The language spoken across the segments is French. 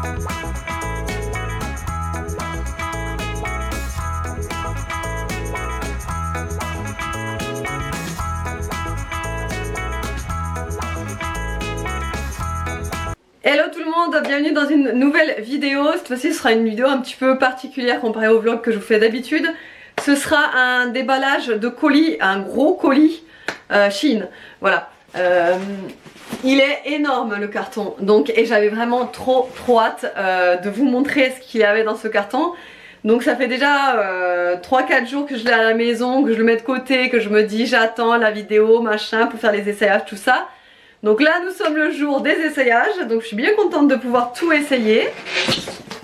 Hello tout le monde, bienvenue dans une nouvelle vidéo. Cette fois-ci ce sera une vidéo un petit peu particulière comparée au vlog que je vous fais d'habitude. Ce sera un déballage de colis, un gros colis Shein. Voilà. Il est énorme le carton, donc, et j'avais vraiment trop hâte de vous montrer ce qu'il y avait dans ce carton. Donc ça fait déjà 3-4 jours que je l'ai à la maison, que je le mets de côté, que je me dis j'attends la vidéo machin pour faire les essayages, tout ça. Donc là nous sommes le jour des essayages, donc je suis bien contente de pouvoir tout essayer.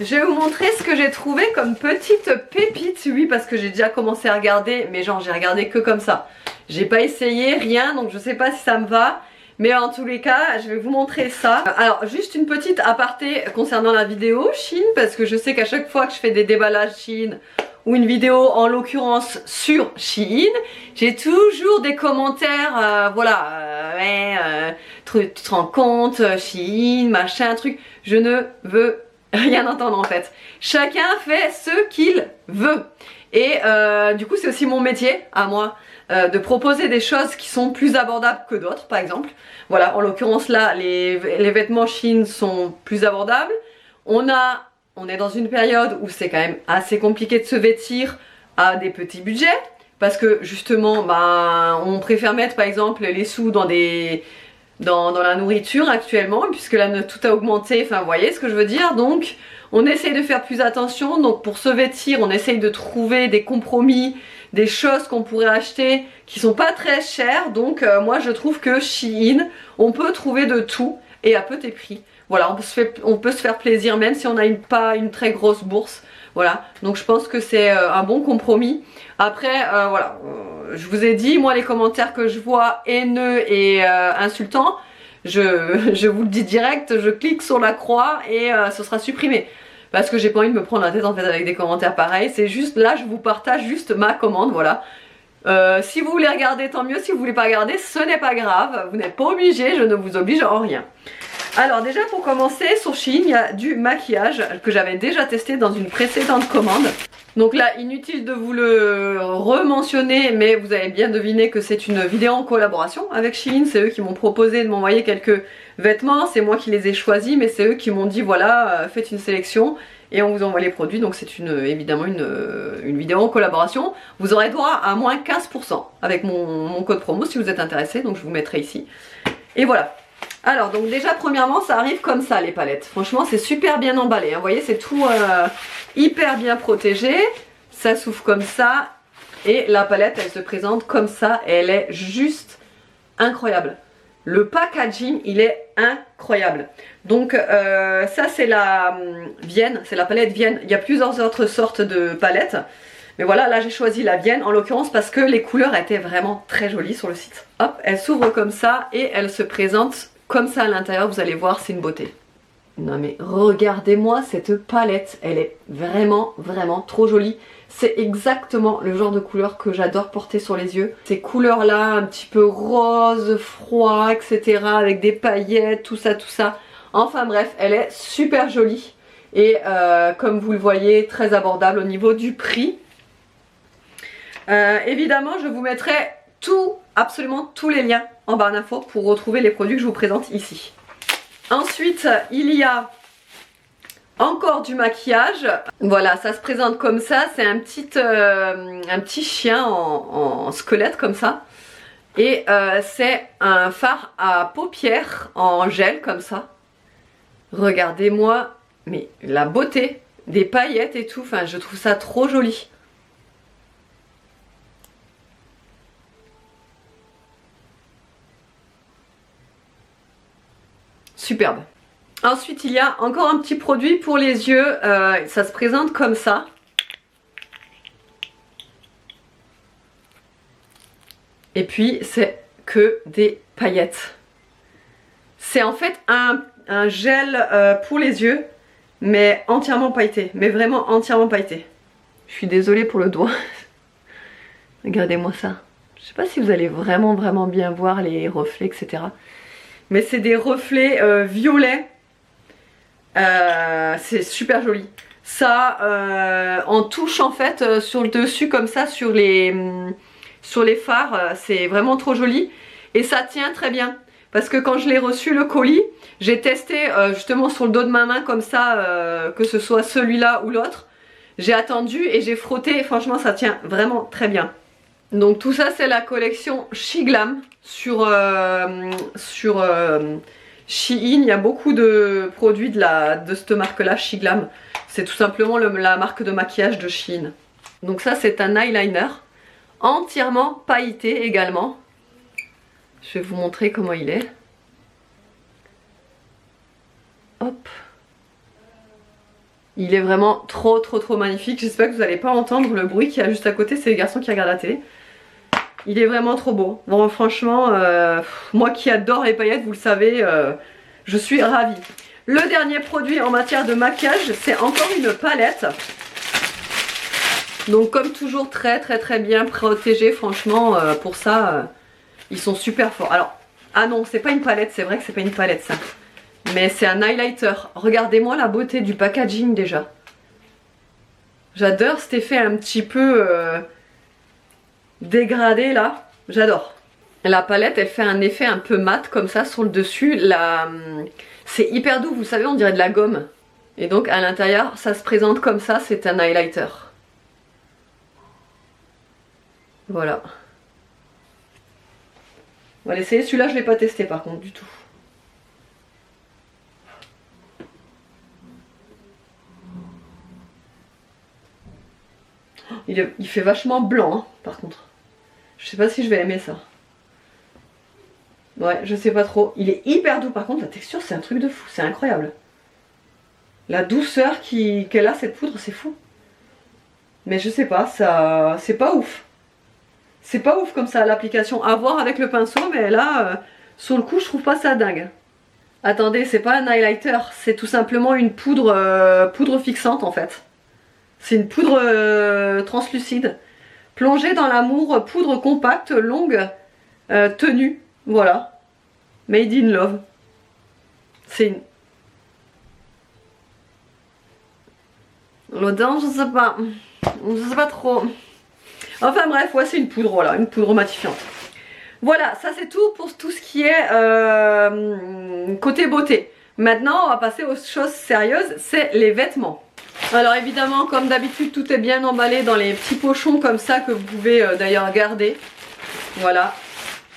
Je vais vous montrer ce que j'ai trouvé comme petite pépite, oui, parce que j'ai déjà commencé à regarder, mais genre j'ai regardé que comme ça. J'ai pas essayé rien, donc je sais pas si ça me va, mais en tous les cas je vais vous montrer ça. Alors juste une petite aparté concernant la vidéo Shein, parce que je sais qu'à chaque fois que je fais des déballages Shein ou une vidéo en l'occurrence sur Shein, j'ai toujours des commentaires, voilà, tu te rends compte, Shein, machin, truc. Je ne veux rien entendre en fait. Chacun fait ce qu'il veut. Et du coup c'est aussi mon métier à moi de proposer des choses qui sont plus abordables que d'autres par exemple. Voilà, en l'occurrence là les vêtements Shein sont plus abordables. On est dans une période où c'est quand même assez compliqué de se vêtir à des petits budgets. Parce que justement, ben, on préfère mettre par exemple les sous dans la nourriture actuellement. Puisque là tout a augmenté, enfin vous voyez ce que je veux dire. Donc on essaye de faire plus attention. Donc pour se vêtir, on essaye de trouver des compromis, des choses qu'on pourrait acheter qui sont pas très chères. Donc moi je trouve que Shein, on peut trouver de tout et à petit prix. Voilà, on peut se faire plaisir même si on n'a pas une très grosse bourse. Voilà, donc je pense que c'est un bon compromis. Après, voilà, je vous ai dit, moi les commentaires que je vois haineux et insultants, je vous le dis direct, je clique sur la croix et ce sera supprimé. Parce que j'ai pas envie de me prendre la tête en fait avec des commentaires pareils. C'est juste là, je vous partage juste ma commande, voilà. Si vous voulez regarder, tant mieux. Si vous voulez pas regarder, ce n'est pas grave. Vous n'êtes pas obligé, je ne vous oblige en rien. Alors déjà pour commencer, sur Shein, il y a du maquillage que j'avais déjà testé dans une précédente commande. Donc là, inutile de vous le rementionner, mais vous avez bien deviné que c'est une vidéo en collaboration avec Shein. C'est eux qui m'ont proposé de m'envoyer quelques vêtements, c'est moi qui les ai choisis, mais c'est eux qui m'ont dit voilà, faites une sélection et on vous envoie les produits. Donc c'est évidemment une vidéo en collaboration. Vous aurez droit à moins 15% avec mon code promo si vous êtes intéressé, donc je vous mettrai ici. Et voilà. Alors donc déjà premièrement ça arrive comme ça les palettes. Franchement c'est super bien emballé, hein. Vous voyez c'est tout hyper bien protégé. Ça s'ouvre comme ça et la palette elle se présente comme ça et elle est juste incroyable. Le packaging il est incroyable. Donc ça c'est la Vienne, c'est la palette Vienne. Il y a plusieurs autres sortes de palettes. Mais voilà, là j'ai choisi la Vienne en l'occurrence parce que les couleurs étaient vraiment très jolies sur le site. Hop, elle s'ouvre comme ça et elle se présente comme ça à l'intérieur, vous allez voir, c'est une beauté. Non mais regardez-moi cette palette, elle est vraiment trop jolie. C'est exactement le genre de couleur que j'adore porter sur les yeux. Ces couleurs là, un petit peu rose, froid, etc. avec des paillettes, tout ça. Enfin bref, elle est super jolie. Et comme vous le voyez, très abordable au niveau du prix. Évidemment, je vous mettrai absolument tous les liens en barre d'infos pour retrouver les produits que je vous présente ici. Ensuite, il y a encore du maquillage. Voilà, ça se présente comme ça. C'est un petit chien en squelette comme ça. Et c'est un fard à paupières en gel comme ça. Regardez-moi, mais la beauté des paillettes et tout. Enfin, je trouve ça trop joli. Superbe. Ensuite il y a encore un petit produit pour les yeux, ça se présente comme ça. Et puis c'est que des paillettes. C'est en fait un gel pour les yeux, mais entièrement pailleté, mais vraiment entièrement pailleté. Je suis désolée pour le doigt. Regardez-moi ça. Je sais pas si vous allez vraiment bien voir les reflets, etc. Mais c'est des reflets violets C'est super joli. Ça, en touche en fait sur le dessus comme ça, sur les phares, c'est vraiment trop joli. Et ça tient très bien. Parce que quand je l'ai reçu le colis, j'ai testé justement sur le dos de ma main comme ça, que ce soit celui-là ou l'autre. J'ai attendu et j'ai frotté et franchement ça tient vraiment très bien. Donc tout ça c'est la collection Shiglam sur Shein. Il y a beaucoup de produits de cette marque là, Shiglam. C'est tout simplement la marque de maquillage de Shein. Donc ça c'est un eyeliner entièrement pailleté également. Je vais vous montrer comment il est. Hop. Il est vraiment trop magnifique. J'espère que vous n'allez pas entendre le bruit qu'il y a juste à côté. C'est les garçons qui regardent la télé. Il est vraiment trop beau. Bon franchement, moi qui adore les paillettes, vous le savez, je suis ravie. Le dernier produit en matière de maquillage, c'est encore une palette. Donc comme toujours très bien protégé. Franchement, pour ça... ils sont super forts. Alors, ah non, c'est pas une palette, c'est vrai que c'est pas une palette ça. Mais c'est un highlighter. Regardez-moi la beauté du packaging déjà. J'adore cet effet un petit peu dégradé là. J'adore. La palette, elle fait un effet un peu mat comme ça sur le dessus. C'est hyper doux, vous savez, on dirait de la gomme. Et donc à l'intérieur, ça se présente comme ça, c'est un highlighter. Voilà. On va l'essayer, celui-là je ne l'ai pas testé par contre du tout. Il fait vachement blanc hein, par contre. Je sais pas si je vais aimer ça. Ouais, je sais pas trop. Il est hyper doux par contre, la texture c'est un truc de fou, c'est incroyable. La douceur qu'elle a cette poudre, c'est fou. Mais je sais pas, ça c'est pas ouf. C'est pas ouf comme ça l'application, à voir avec le pinceau, mais là, sur le coup, je trouve pas ça dingue. Attendez, c'est pas un highlighter, c'est tout simplement une poudre, poudre fixante en fait. C'est une poudre translucide. Plongée dans l'amour, poudre compacte, longue, tenue, voilà. Made in love. C'est une... L'odeur, je sais pas. Je sais pas trop. Enfin bref, ouais, c'est une poudre, voilà, une poudre matifiante. Voilà, ça c'est tout pour tout ce qui est côté beauté. Maintenant, on va passer aux choses sérieuses, c'est les vêtements. Alors évidemment, comme d'habitude, tout est bien emballé dans les petits pochons comme ça que vous pouvez d'ailleurs garder. Voilà.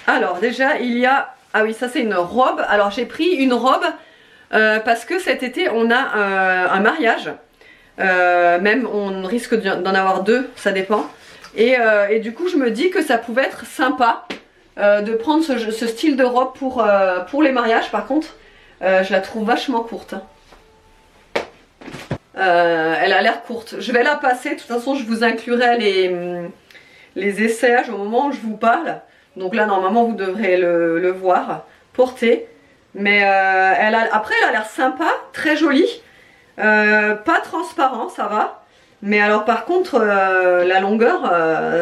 Alors déjà, il y a... Ah oui, ça c'est une robe. Alors j'ai pris une robe parce que cet été, on a un mariage. Même on risque d'en avoir deux, ça dépend. Et du coup je me dis que ça pouvait être sympa de prendre ce style de robe pour les mariages. Par contre je la trouve vachement courte. Elle a l'air courte. Je vais la passer, de toute façon je vous inclurai les essayages au moment où je vous parle. Donc là normalement vous devrez le voir porter. Mais après elle a l'air sympa, très jolie. Pas transparent, ça va. Mais alors par contre la longueur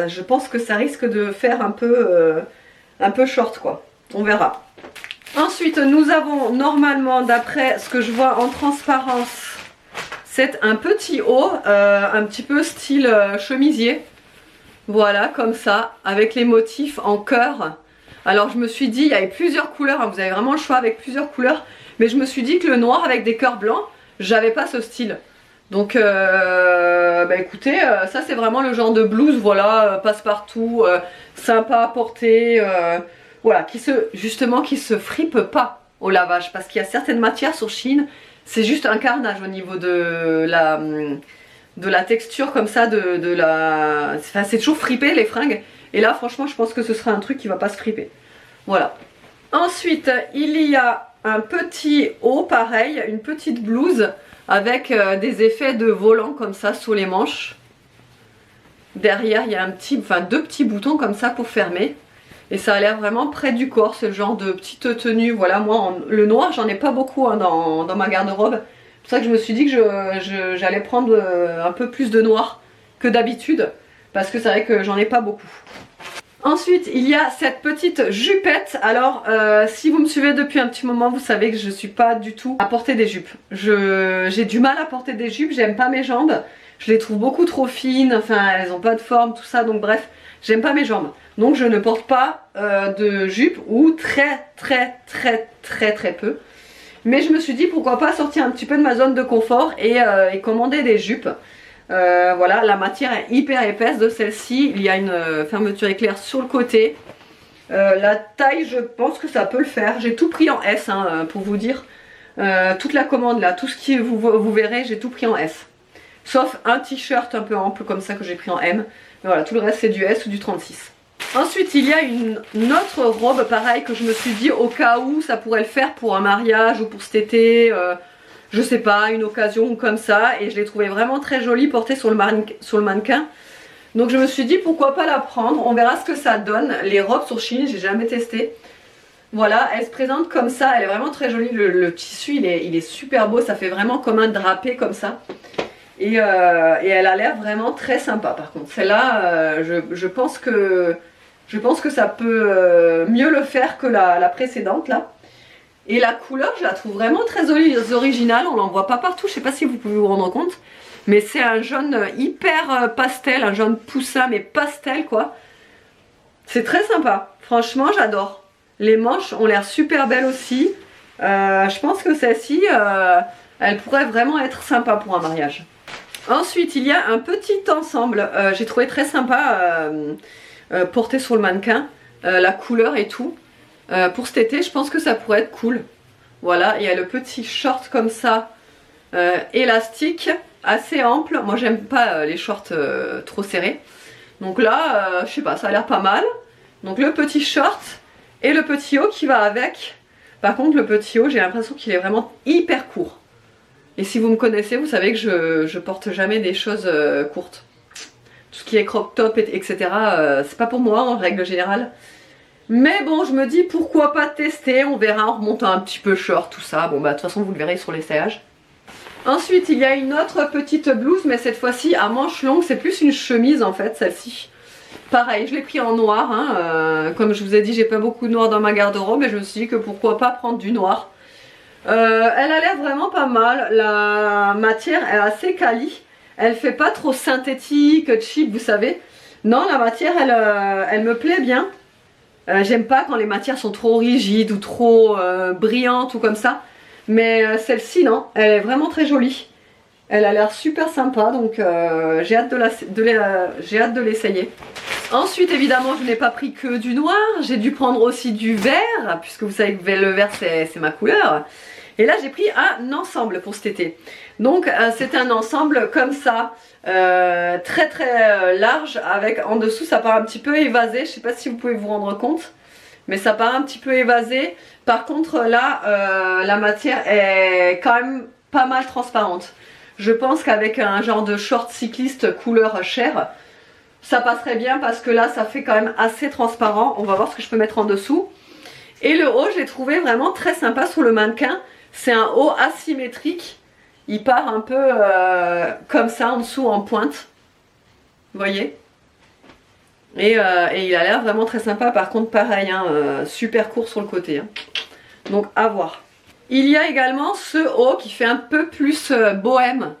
je pense que ça risque de faire un peu short quoi. On verra. Ensuite nous avons normalement, d'après ce que je vois en transparence, c'est un petit haut un petit peu style chemisier. Voilà, comme ça, avec les motifs en cœur. Alors je me suis dit, il y avait plusieurs couleurs, hein, vous avez vraiment le choix avec plusieurs couleurs. Mais je me suis dit que le noir avec des cœurs blancs, j'avais pas ce style. Donc bah écoutez, ça c'est vraiment le genre de blouse, voilà, passe-partout, sympa à porter, voilà, qui se fripe pas au lavage, parce qu'il y a certaines matières sur Shein, c'est juste un carnage au niveau de la texture comme ça, enfin c'est toujours fripé les fringues, et là franchement je pense que ce sera un truc qui va pas se friper, voilà. Ensuite il y a un petit haut pareil, une petite blouse, avec des effets de volant comme ça sous les manches. Derrière il y a deux petits boutons comme ça pour fermer. Et ça a l'air vraiment près du corps, ce genre de petite tenue. Voilà, moi le noir j'en ai pas beaucoup hein, dans ma garde-robe. C'est pour ça que je me suis dit que j'allais prendre un peu plus de noir que d'habitude. Parce que c'est vrai que j'en ai pas beaucoup. Ensuite, il y a cette petite jupette. Alors, si vous me suivez depuis un petit moment, vous savez que je suis pas du tout à porter des jupes. J'ai du mal à porter des jupes, j'aime pas mes jambes. Je les trouve beaucoup trop fines, enfin elles ont pas de forme, tout ça, donc bref, j'aime pas mes jambes. Donc je ne porte pas de jupe ou très peu. Mais je me suis dit pourquoi pas sortir un petit peu de ma zone de confort et commander des jupes. Voilà, la matière est hyper épaisse de celle-ci. Il y a une fermeture éclair sur le côté. La taille, je pense que ça peut le faire. J'ai tout pris en S hein, pour vous dire. Toute la commande là, tout ce qui vous verrez, j'ai tout pris en S. Sauf un t-shirt un peu ample comme ça que j'ai pris en M. Mais voilà, tout le reste c'est du S ou du 36. Ensuite, il y a une autre robe pareil que je me suis dit au cas où ça pourrait le faire pour un mariage ou pour cet été. Je sais pas, une occasion comme ça. Et je l'ai trouvée vraiment très jolie portée sur le mannequin. Donc je me suis dit pourquoi pas la prendre. On verra ce que ça donne. Les robes sur Shein, j'ai jamais testé. Voilà, elle se présente comme ça. Elle est vraiment très jolie. Le tissu, il est super beau. Ça fait vraiment comme un drapé comme ça. Et elle a l'air vraiment très sympa par contre. Celle-là, je pense que ça peut mieux le faire que la précédente là. Et la couleur, je la trouve vraiment très originale. On l'en voit pas partout, je sais pas si vous pouvez vous rendre compte. Mais c'est un jaune hyper pastel, un jaune poussin mais pastel quoi. C'est très sympa, franchement j'adore. Les manches ont l'air super belles aussi. Je pense que celle-ci, elle pourrait vraiment être sympa pour un mariage. Ensuite, il y a un petit ensemble, j'ai trouvé très sympa porté sur le mannequin, la couleur et tout. Pour cet été, je pense que ça pourrait être cool. Voilà, il y a le petit short comme ça, élastique, assez ample. Moi, j'aime pas les shorts trop serrés. Donc là, je sais pas, ça a l'air pas mal. Donc le petit short et le petit haut qui va avec. Par contre, le petit haut, j'ai l'impression qu'il est vraiment hyper court. Et si vous me connaissez, vous savez que je porte jamais des choses courtes. Tout ce qui est crop top, etc. C'est pas pour moi en règle générale. Mais bon, je me dis pourquoi pas tester. On verra en remontant un petit peu short, tout ça. Bon bah de toute façon vous le verrez sur l'essayage. Ensuite, il y a une autre petite blouse, mais cette fois-ci à manches longues. C'est plus une chemise en fait, celle-ci. Pareil, je l'ai pris en noir. Hein. Comme je vous ai dit, j'ai pas beaucoup de noir dans ma garde-robe. Et je me suis dit que pourquoi pas prendre du noir. Elle a l'air vraiment pas mal. La matière est assez quali. Elle fait pas trop synthétique, cheap, vous savez. Non, la matière, elle me plaît bien. J'aime pas quand les matières sont trop rigides ou trop brillantes ou comme ça. Mais celle-ci, non, elle est vraiment très jolie. Elle a l'air super sympa, donc j'ai hâte de l'essayer. Ensuite, évidemment, je n'ai pas pris que du noir. J'ai dû prendre aussi du vert, puisque vous savez que le vert, c'est ma couleur. Et là, j'ai pris un ensemble pour cet été. Donc, c'est un ensemble comme ça, très large, avec en dessous, ça part un petit peu évasé. Je ne sais pas si vous pouvez vous rendre compte, mais ça part un petit peu évasé. Par contre, là, la matière est quand même pas mal transparente. Je pense qu'avec un genre de short cycliste couleur chair, ça passerait bien parce que là, ça fait quand même assez transparent. On va voir ce que je peux mettre en dessous. Et le haut, je l'ai trouvé vraiment très sympa sur le mannequin. C'est un haut asymétrique. Il part un peu comme ça en dessous en pointe. Vous voyez? Et il a l'air vraiment très sympa. Par contre, pareil, hein, super court sur le côté. Hein. Donc, à voir. Il y a également ce haut qui fait un peu plus bohème.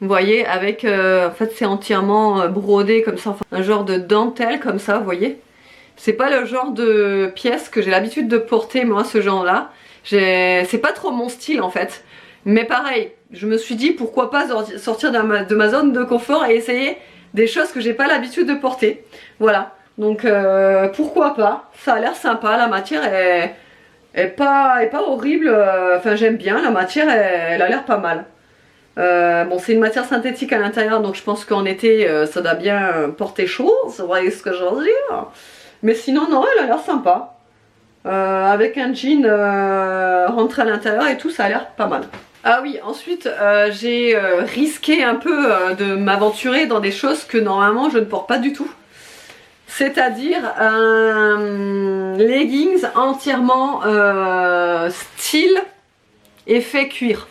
Vous voyez, avec, en fait, c'est entièrement brodé comme ça. Enfin, un genre de dentelle comme ça, vous voyez? C'est pas le genre de pièce que j'ai l'habitude de porter, moi, ce genre-là. C'est pas trop mon style, en fait. Mais pareil, je me suis dit, pourquoi pas sortir de ma zone de confort et essayer des choses que j'ai pas l'habitude de porter. Voilà. Donc, pourquoi pas? Ça a l'air sympa, la matière est pas horrible. Enfin, j'aime bien, la matière, elle a l'air pas mal. Bon, c'est une matière synthétique à l'intérieur, donc je pense qu'en été, ça doit bien porter chaud, vous voyez ce que je veux dire. Mais sinon, non, elle a l'air sympa. Avec un jean rentré à l'intérieur et tout, ça a l'air pas mal. Ah oui, ensuite, j'ai risqué un peu de m'aventurer dans des choses que normalement je ne porte pas du tout. C'est-à-dire un leggings entièrement style effet cuir.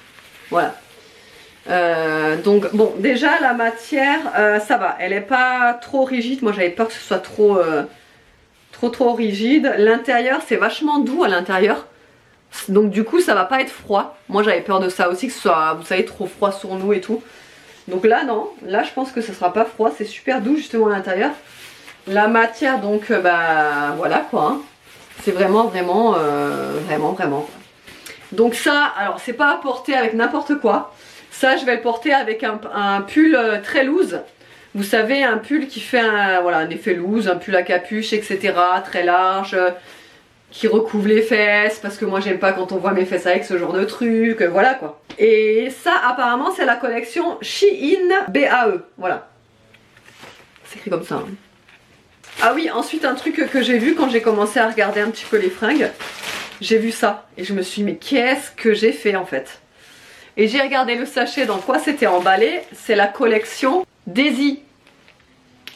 Voilà. Donc bon, déjà la matière ça va, elle est pas trop rigide. Moi j'avais peur que ce soit trop trop rigide. L'intérieur c'est vachement doux à l'intérieur. Donc du coup ça va pas être froid. Moi j'avais peur de ça aussi, que ce soit, vous savez, trop froid sur nous et tout. Donc là non, là je pense que ça sera pas froid, c'est super doux justement à l'intérieur. La matière donc bah voilà quoi, hein. C'est vraiment. Donc ça, alors c'est pas à porter avec n'importe quoi. Ça je vais le porter avec un pull très loose. Vous savez, un pull qui fait un effet loose, un pull à capuche, etc. Très large, qui recouvre les fesses, parce que moi j'aime pas quand on voit mes fesses avec ce genre de truc, voilà quoi. Et ça apparemment c'est la collection Shein BAE, voilà. C'est écrit comme ça. Hein. Ah oui, ensuite un truc que j'ai vu quand j'ai commencé à regarder un petit peu les fringues, j'ai vu ça et je me suis dit mais qu'est-ce que j'ai fait en fait? Et j'ai regardé le sachet dans quoi c'était emballé, c'est la collection Daisy.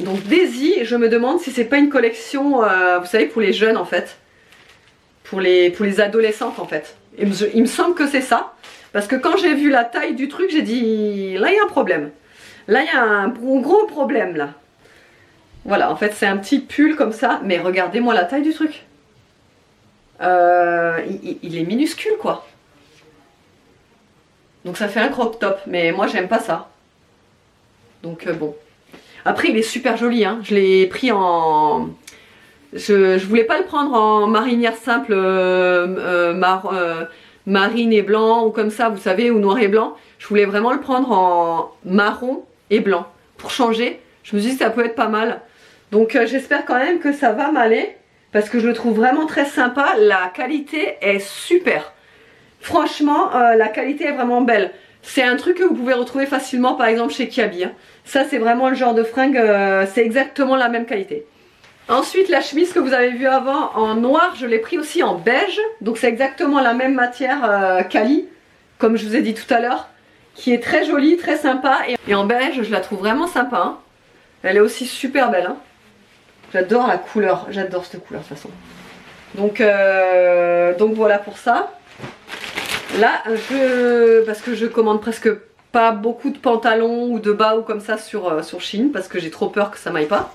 Donc Daisy, je me demande si c'est pas une collection, vous savez, pour les jeunes en fait. Pour les adolescentes en fait. Il me semble que c'est ça. Parce que quand j'ai vu la taille du truc, j'ai dit, là il y a un problème. Là il y a un gros problème là. Voilà, en fait c'est un petit pull comme ça, mais regardez-moi la taille du truc. Il est minuscule quoi. Donc ça fait un crop top, mais moi j'aime pas ça. Donc bon. Après il est super joli, hein. Je l'ai pris en... Je voulais pas le prendre en marinière simple, marine et blanc ou comme ça, vous savez, ou noir et blanc. Je voulais vraiment le prendre en marron et blanc. Pour changer, je me suis dit que ça peut être pas mal. Donc j'espère quand même que ça va m'aller. Parce que je le trouve vraiment très sympa. La qualité est super. Franchement, la qualité est vraiment belle. C'est un truc que vous pouvez retrouver facilement par exemple chez Kiabi. Hein. Ça c'est vraiment le genre de fringue, c'est exactement la même qualité. Ensuite la chemise que vous avez vue avant en noir, je l'ai pris aussi en beige. Donc c'est exactement la même matière Cali, comme je vous ai dit tout à l'heure. Qui est très jolie, très sympa. Et en beige je la trouve vraiment sympa. Hein. Elle est aussi super belle. Hein. J'adore la couleur, j'adore cette couleur de toute façon. Donc voilà pour ça. Là, parce que je commande presque pas beaucoup de pantalons ou de bas ou comme ça sur Shein parce que j'ai trop peur que ça m'aille pas.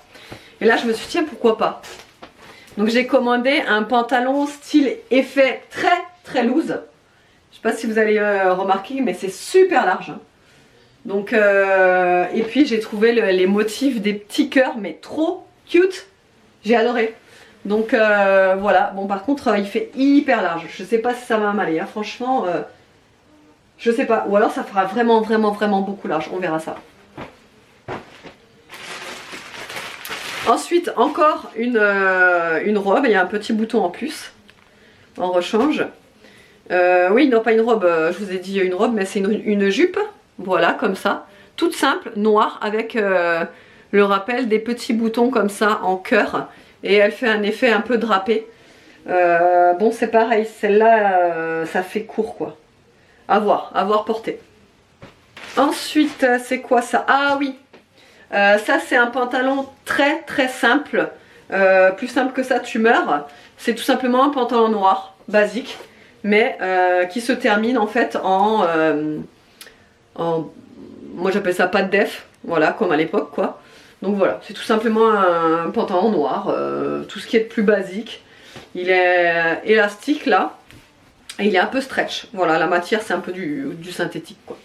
Et là, je me suis dit, tiens, pourquoi pas. Donc j'ai commandé un pantalon style effet très loose. Je sais pas si vous allez remarquer, mais c'est super large. Hein. Donc, et puis j'ai trouvé les motifs des petits cœurs, mais trop cute. J'ai adoré. Donc voilà, bon par contre il fait hyper large, je sais pas si ça va m'aller, hein. Franchement je sais pas, ou alors ça fera vraiment beaucoup large, on verra ça. Ensuite encore une robe, il y a un petit bouton en plus, en rechange. Oui non pas une robe, je vous ai dit une robe mais c'est une jupe, voilà comme ça, toute simple, noire avec le rappel des petits boutons comme ça en cœur. Et elle fait un effet un peu drapé. Bon c'est pareil, celle-là ça fait court quoi. À voir porter. Ensuite c'est quoi ça? Ah oui, ça c'est un pantalon très simple. Plus simple que ça tu meurs. C'est tout simplement un pantalon noir, basique. Mais qui se termine en fait moi j'appelle ça pas de def. Voilà, comme à l'époque quoi. Donc voilà, c'est tout simplement un pantalon noir, tout ce qui est de plus basique. Il est élastique là, et il est un peu stretch. Voilà, la matière c'est un peu du synthétique quoi.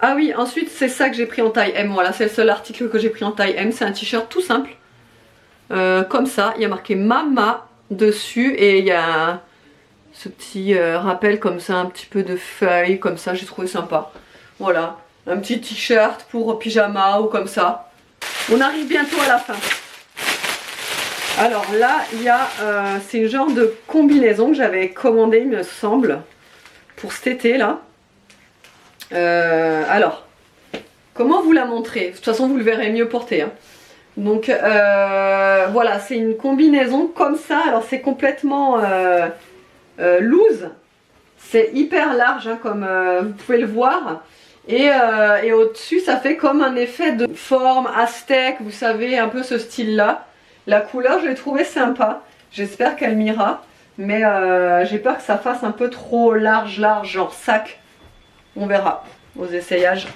Ah oui, ensuite c'est ça que j'ai pris en taille M, voilà, c'est le seul article que j'ai pris en taille M. C'est un t-shirt tout simple, comme ça, il y a marqué Mama dessus, et il y a ce petit rappel comme ça, un petit peu de feuilles, comme ça, j'ai trouvé sympa. Voilà, un petit t-shirt pour pyjama ou comme ça. On arrive bientôt à la fin. Alors là, il y a, c'est une genre de combinaison que j'avais commandé, il me semble, pour cet été là. Alors, comment vous la montrer? De toute façon, vous le verrez mieux porter. Hein. Donc voilà, c'est une combinaison comme ça. Alors c'est complètement loose. C'est hyper large, hein, comme vous pouvez le voir. Et au-dessus ça fait comme un effet de forme aztèque, vous savez, un peu ce style là. La couleur je l'ai trouvée sympa, j'espère qu'elle m'ira, mais j'ai peur que ça fasse un peu trop large, genre sac. On verra aux essayages.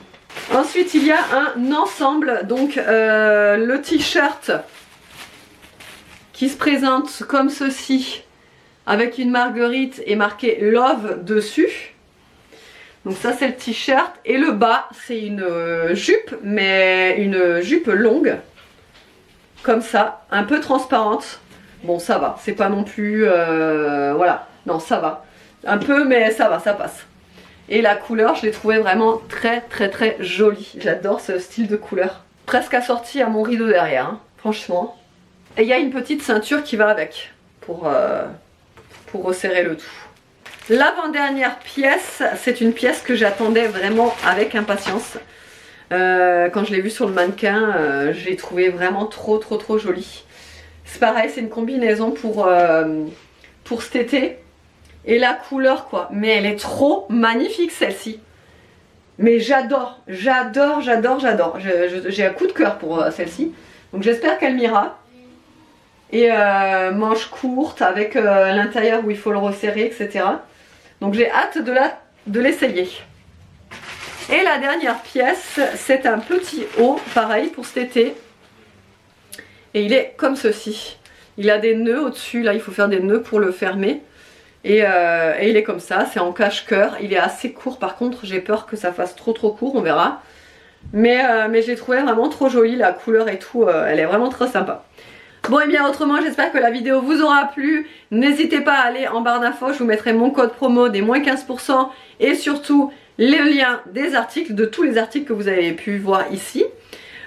Ensuite il y a un ensemble, donc le t-shirt qui se présente comme ceci, avec une marguerite et marqué Love dessus. Donc ça c'est le t-shirt, et le bas c'est une jupe, mais une jupe longue, comme ça, un peu transparente. Bon ça va, c'est pas non plus, voilà, non ça va, un peu mais ça va, ça passe. Et la couleur je l'ai trouvée vraiment très très très jolie, j'adore ce style de couleur. Presque assorti à mon rideau derrière, hein, franchement. Et il y a une petite ceinture qui va avec, pour resserrer le tout. L'avant-dernière pièce, c'est une pièce que j'attendais vraiment avec impatience. Quand je l'ai vue sur le mannequin, je l'ai trouvée vraiment trop jolie. C'est pareil, c'est une combinaison pour cet été. Et la couleur quoi, mais elle est trop magnifique celle-ci. Mais j'adore. J'ai un coup de cœur pour celle-ci. Donc j'espère qu'elle m'ira. Et manches courtes avec l'intérieur où il faut le resserrer, etc. Donc j'ai hâte de l'essayer. Et la dernière pièce, c'est un petit haut, pareil pour cet été. Et il est comme ceci. Il a des nœuds au-dessus, là il faut faire des nœuds pour le fermer. Et il est comme ça, c'est en cache-cœur. Il est assez court par contre, j'ai peur que ça fasse trop court, on verra. Mais je l'ai trouvé vraiment trop joli, la couleur et tout, elle est vraiment très sympa. Bon et bien autrement, j'espère que la vidéo vous aura plu. N'hésitez pas à aller en barre d'infos, je vous mettrai mon code promo des moins 15% et surtout les liens des articles, de tous les articles que vous avez pu voir ici.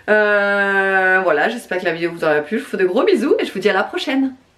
Voilà, j'espère que la vidéo vous aura plu, je vous fais de gros bisous et je vous dis à la prochaine.